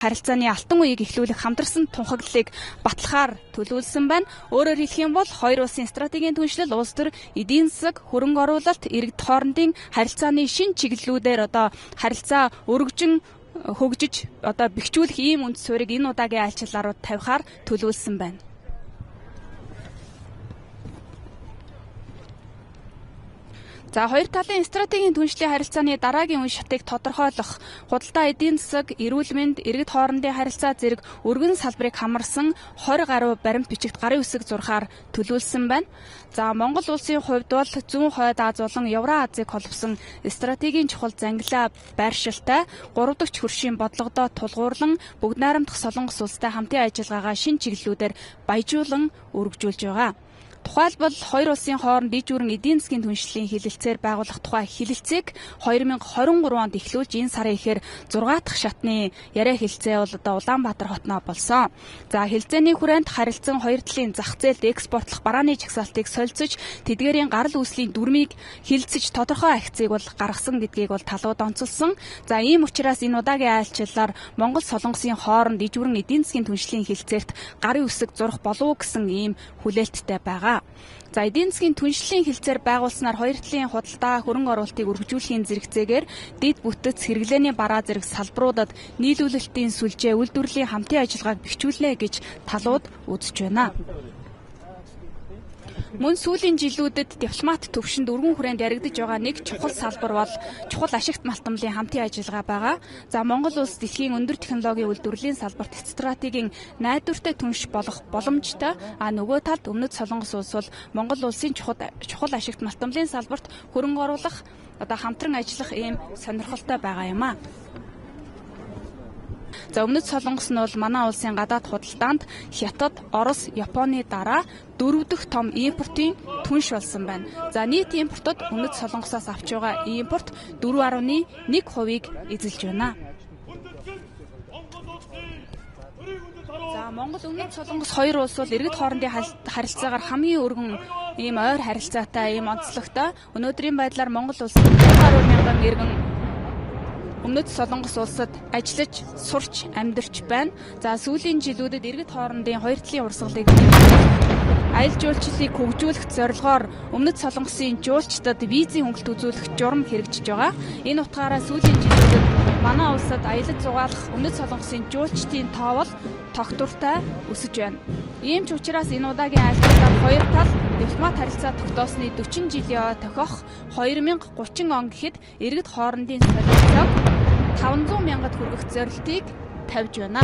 харилцааны алтан үеийг эхлүүлэх хамтарсан тунхаглалыг батлахаар төлөвлөсөн байна. Өөрөөр хэлэх юм бол хоёр улсын стратегийн түншлэл улс төр эдийн засаг, хөрөнгө оруулалт, иргэд хоорондын харилцааны шин чиглэлүүдээр харилцаа өргөжин хөгжиж бэхжүүлэх ийм үнд суурийг энэ удаагийн айлчлалаар тавихаар төлөвлөсөн байна. За хоёр талын стратегийн түншлийн харилцааны дараагийн үе шатыг тодорхойлох, худалдаа эдийн засаг, эрүүл мэнд, иргэд хоорондын харилцаа зэрэг өргөн салбарыг хамарсан 20 гаруй баримт бичигт гарын үсэг зурхаар төлөвлөсөн байна. За Монгол улсын хувьд бол зүүн хойд Аз болон Евразийг холбосон стратегийн чухал зангилаа байршилтай 3 дахь хөршийн бодлогодоо тулгуурлан бүгд найрамдах Солонгос улстай хамтын ажиллагаагаа шин чиглэлүүдээр баяжуулан өргөжүүлж байгаа. Тухайлбал хоёр улсын хооронд ижүүрэн эдийн засгийн түншлэлийн хэлэлцээр байгуулах тухай хэлэлцээг 2023 онд эхлүүлж энэ сарын эхээр 6 дахь шатны яриа хэлэлцээ бол Улаанбаатар хотноо болсон. За хэлэлцээний хүрээнд харилцан хоёр талын зах зээлд экспортлох барааны жагсаалтыг солилцож, тэдгээрийн гарал үүслийн дүрмийг хэлэлцэж тодорхой акцийг бол гаргасан гэдгийг бол талууд онцолсон. За ийм учраас энэ удаагийн айлчлалаар Монгол Солонгосын хооронд ижүүрэн эдийн засгийн түншлэлийн хэлэлцээрт гарын үсэг зурх болов уу гэсэн ийм хүлээлттэй байгаа. За эдийн засгийн түншлэлийн хэлэлцээр байгуулснаар хоёр талын худалдаа, хөрөнгө оруулалтыг өргөжүүлэхийн зэрэгцээгээр дэд бүтэц, хэрэглээний бараа зэрэг салбаруудад нийлүүлэлтийн сүлжээ, үйлдвэрлэлийн хамтын ажиллагааг бэхжүүлнэ гэж талууд үзэж байна. Мөн сүүлийн жилүүдэд дипломат төвшөнд өргөн хүрээнд яригдж байгаа нэг чухал салбар бол чухал ашигт малтамлын хамтын ажиллагаа байгаа. За Монгол улс дэлхийн өндөр технологийн үйлдвэрлэлийн салбарт стратегийн найдвартай түнш болох боломжтой. Нөгөө талд Өмнөд Солонгос улс бол Монгол улсын чухал ашигт малтамлын салбарт хөрөнгө оруулах хамтран ажиллах ийм сонирхолтой байгаа юм а. За Өмнөд Солонгос нь бол манай улсын гадаад худалдаанд Хятад, Орос, Японы дараа 4 дахь том импортын түнш болсон байна. За нийт импортод Өмнөд Солонгосоос авч байгаа импорт 4.1%-ийг эзэлж байна. За Монгол Өмнөд Солонгос хоёр улс бол иргэд хоорондын харилцаагаар хамгийн өргөн ийм ойр харилцаатай, ийм онцлогтой. Өнөөдрийн байдлаар Монгол улс 10,000 иргэн Өмнөд Солонгос улсад ажиллаж, сурч, амьдарч байна. За сүүлийн жилүүдэд иргэд хоорондын хоёр талын урсгалыг аялал жуулчлалыг хөгжүүлэх зорилгоор Өмнөд Солонгосын жуулчдад визийн хөнгөлт үзүүлэх журам хэрэгжиж байгаа. Энэ утгаараа сүүлийн жилүүдэд манай улсад аялал зугаалах Өмнөд Солонгосын жуулчдын тоо бол тогтвортой өсөж байна. Ийм ч учраас энэ удаагийн айлчлалаар хоёр тал дипломат харилцаа тогтоосны 40 жилийн тохиох 2030 он гэхэд иргэд хоорондын солилцоог 500 мянгад хүргэх зорилтыг тавьж байна.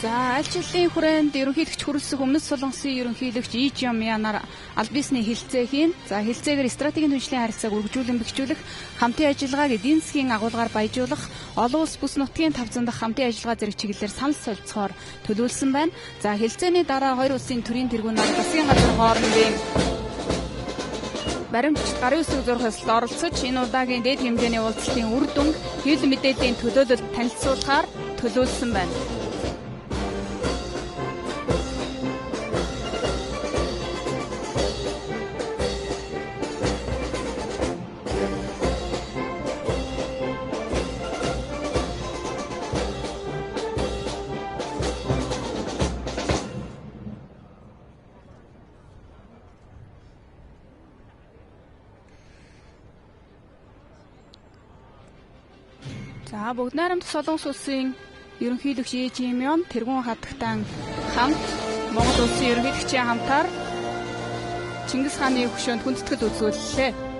За аль жилийн хүрээнд ерөнхийлөгч хүрэлцэх өмнөс Солонгосын ерөнхийлөгч Lee Jae-myung-аар аль биесний хэлэлцээ хийн. За хэлэлцээгээр стратегийн түншлэлийн харилцааг үргэлжлүүлэн бэхжүүлэх, хамтын ажиллагааг эдийн засгийн агуулгаар баяжуулах, олон улс бүс нутгийн тавцан дахь хамтын ажиллагаа зэрэг чиглэлээр санал солилцохоор төлөвлөсөн байна. За хэлэлцээний дараа хоёр улсын төрийн тэргүүн нар засгийн газар хоорондын баримтчид гарын үсэг зурхаст оролцож энэ удаагийн дээд хэмжээний уулзалтын үр дүнг хэвлэл мэдээллийн төлөөлөлд танилцуулахаар төлөвлөсөн байна. За бүгд найрамд Солонгос улсын ерөнхийлөгч Lee Jae-myung тэргүүн хатагтан хамт Монгол улсын ерөнхийлөгчийн хамтаар Чингис хааны хөшөөнд хүндэтгэл үзүүллээ.